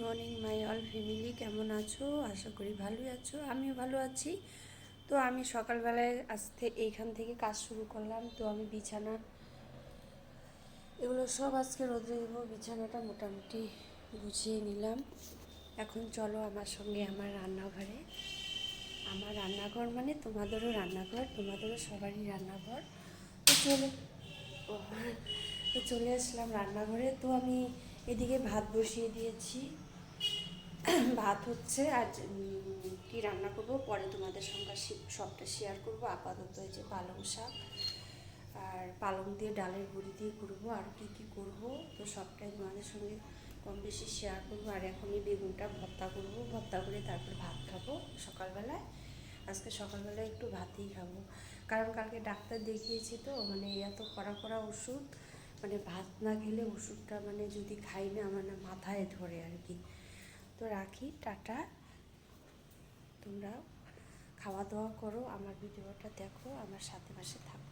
Morning my all family, কেমন আছো? আশা করি ভালোই আছো, আমিও ভালো আছি। তো আমি সকালবেলায় এইখান থেকে কাজ শুরু করলাম। তো আমি বিছানা এগুলো সব আজকে রোদে দেবো। বিছানাটা মোটামুটি গুছিয়ে নিলাম। এখন চলো আমার সঙ্গে আমার রান্নাঘরে। আমার রান্নাঘর মানে তোমাদেরও রান্নাঘর, তোমাদেরও সবারই রান্নাঘর। তো চলো, তো চলে আসলাম রান্নাঘরে। তো আমি এদিকে ভাত বসিয়ে দিয়েছি। ভাত হচ্ছে। আর কি রান্না করব পরে তোমাদের সঙ্গে সবটা শেয়ার করব। আপাতত এই যে পালং শাক আর পালং দিয়ে ডালের বড়ি দিয়ে করবো, আর কি কি করব তো সবটাই তোমাদের সঙ্গে কম বেশি শেয়ার করবো। আর এখন এই বেগুনটা ভর্তা করব, ভর্তা করে তারপর ভাত খাবো সকালবেলায়। আজকে সকালবেলায় একটু ভাতই খাবো, কারণ কালকে ডাক্তার দেখিয়েছি তো, মানে এত কড়া কড়া ওষুধ, মানে ভাত না খেলে ওষুধটা মানে যদি খাই না আমার না মাথায় ধরে আর কি। তো রাখি, টাটা। তোমরা খাওয়া দাওয়া করো, আমার ভিডিওটা দেখো, আমার সাথে পাশে থাকো।